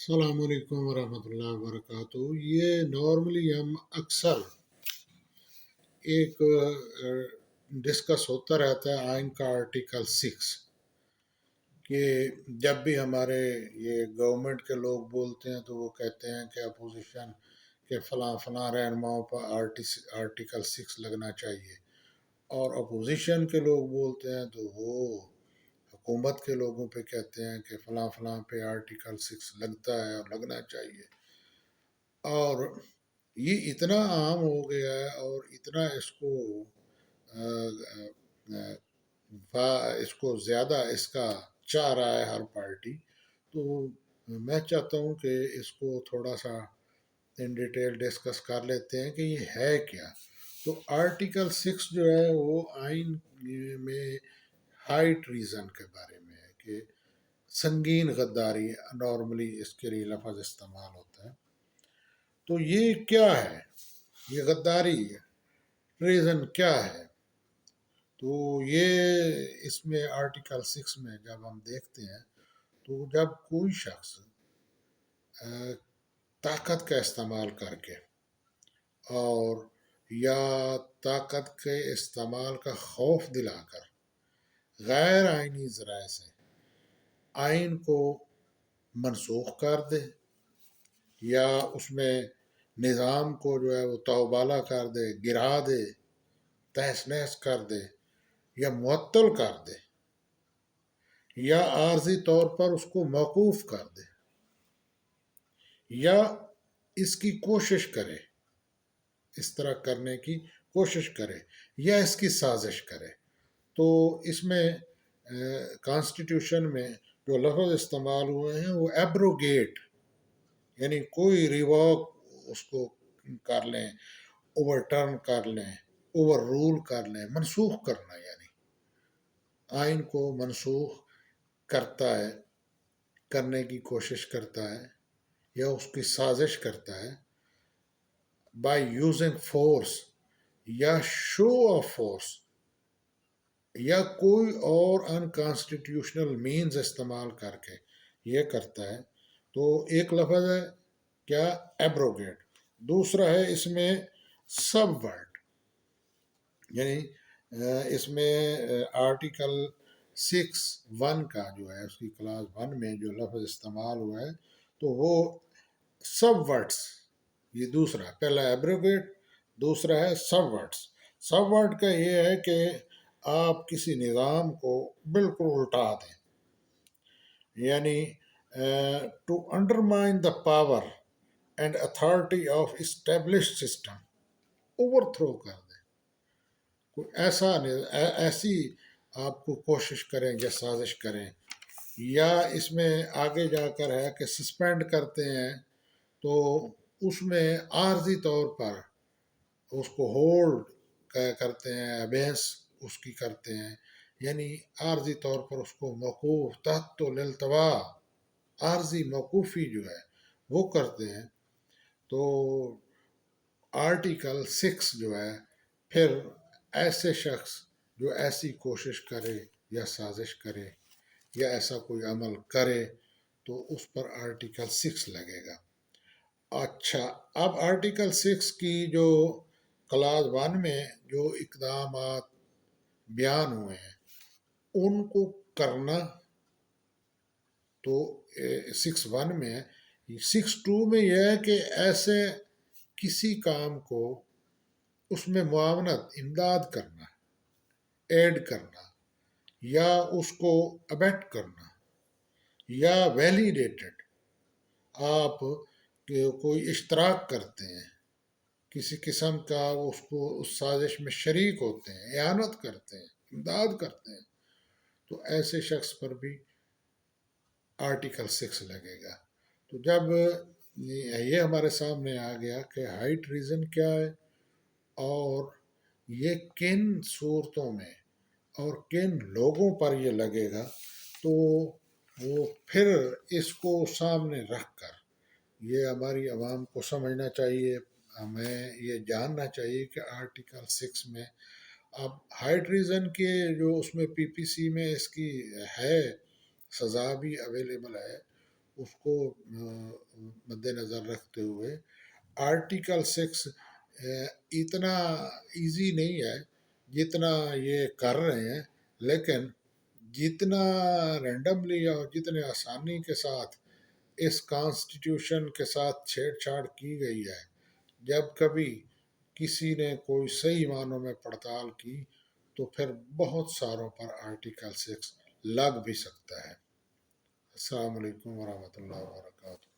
السلام علیکم ورحمۃ اللہ وبرکاتہ۔ یہ نارملی ہم اکثر ایک ڈسکس ہوتا رہتا ہے آئین کا آرٹیکل 6 کہ جب بھی ہمارے یہ گورنمنٹ کے لوگ بولتے ہیں تو وہ کہتے ہیں کہ اپوزیشن کے فلاں فلاں رہنماؤں پر آرٹیکل 6 لگنا چاہیے، اور اپوزیشن کے لوگ بولتے ہیں تو وہ حکومت کے لوگوں پہ کہتے ہیں کہ فلاں فلاں پہ آرٹیکل 6 لگتا ہے اور لگنا چاہیے۔ اور یہ اتنا عام ہو گیا ہے اور اتنا اس کو زیادہ اس کا چاہ رہا ہے ہر پارٹی، تو میں چاہتا ہوں کہ اس کو تھوڑا سا ان ڈیٹیل ڈسکس کر لیتے ہیں کہ یہ ہے کیا۔ تو آرٹیکل 6 جو ہے وہ آئین میں ہائی ٹریزن کے بارے میں ہے کہ سنگین غداری، نارملی اس کے لیے لفظ استعمال ہوتا ہے۔ تو یہ کیا ہے، یہ غداری ہے، ٹریزن کیا ہے؟ تو یہ اس میں آرٹیکل 6 میں جب ہم دیکھتے ہیں تو جب کوئی شخص طاقت کا استعمال کر کے اور یا طاقت کے استعمال کا خوف دلا کر غیر آئینی ذرائع سے آئین کو منسوخ کر دے، یا اس میں نظام کو جو ہے وہ توبالا کر دے، گرا دے، تہس نہس کر دے، یا معطل کر دے، یا عارضی طور پر اس کو موقوف کر دے، یا اس کی کوشش کرے، اس طرح کرنے کی کوشش کرے، یا اس کی سازش کرے، تو اس میں کانسٹیٹیوشن میں جو لفظ استعمال ہوئے ہیں وہ ایبروگیٹ، یعنی کوئی ریووک اس کو کر لیں، اوور ٹرن کر لیں، اوور رول کر لیں، منسوخ کرنا، یعنی آئین کو منسوخ کرتا ہے، کرنے کی کوشش کرتا ہے یا اس کی سازش کرتا ہے بائی یوزنگ فورس یا شو آف فورس یا کوئی اور انکانسٹیٹیوشنل مینز استعمال کر کے یہ کرتا ہے۔ تو ایک لفظ ہے کیا، ایبروگیٹ، دوسرا ہے اس میں سب ورڈ، یعنی اس میں آرٹیکل 6(1) کا جو ہے اس کی کلاس 1 میں جو لفظ استعمال ہوا ہے تو وہ سب ورڈس، یہ دوسرا، پہلا ایبروگیٹ، دوسرا ہے سب ورڈس۔ سب ورڈ کا یہ ہے کہ آپ کسی نظام کو بالکل الٹا دیں، یعنی to undermine the power and authority of established system, overthrow کر دیں، کوئی ایسی آپ کو کوشش کریں یا سازش کریں، یا اس میں آگے جا کر ہے کہ سسپینڈ کرتے ہیں تو اس میں عارضی طور پر اس کو ہولڈ کرتے ہیں، ابینس اس کی کرتے ہیں، یعنی عارضی طور پر اس کو موقوف، تحت الالتوا، عارضی موقوفی جو ہے وہ کرتے ہیں۔ تو آرٹیکل 6 جو ہے پھر ایسے شخص جو ایسی کوشش کرے یا سازش کرے یا ایسا کوئی عمل کرے تو اس پر آرٹیکل 6 لگے گا۔ اچھا، اب آرٹیکل 6 کی جو کلاس 1 میں جو اقدامات بیان ہوئے ہیں ان کو کرنا تو 6(1) میں ہے۔ 6(2) میں یہ ہے کہ ایسے کسی کام کو اس میں معاونت، امداد کرنا، ایڈ کرنا، یا اس کو ابیٹ کرنا، یا ویلیڈیٹڈ، آپ کوئی اشتراک کرتے ہیں کسی قسم کا، اس کو اس سازش میں شریک ہوتے ہیں، اعانت کرتے ہیں، امداد کرتے ہیں، تو ایسے شخص پر بھی آرٹیکل 6 لگے گا۔ تو جب یہ ہمارے سامنے آ گیا کہ ہائی ٹریزن کیا ہے اور یہ کن صورتوں میں اور کن لوگوں پر یہ لگے گا، تو وہ پھر اس کو سامنے رکھ کر یہ ہماری عوام کو سمجھنا چاہیے، ہمیں یہ جاننا چاہیے کہ آرٹیکل 6 میں اب ہائی ٹریزن کے جو اس میں پی پی سی میں اس کی ہے سزا بھی اویلیبل ہے، اس کو مد نظر رکھتے ہوئے آرٹیکل 6 اتنا ایزی نہیں ہے جتنا یہ کر رہے ہیں، لیکن جتنا رینڈملی اور جتنے آسانی کے ساتھ اس کانسٹیٹیوشن کے ساتھ چھیڑ چھاڑ کی گئی ہے، جب کبھی کسی نے کوئی صحیح معنوں میں پڑتال کی تو پھر بہت ساروں پر آرٹیکل 6 لگ بھی سکتا ہے۔ السلام علیکم ورحمۃ اللہ وبرکاتہ۔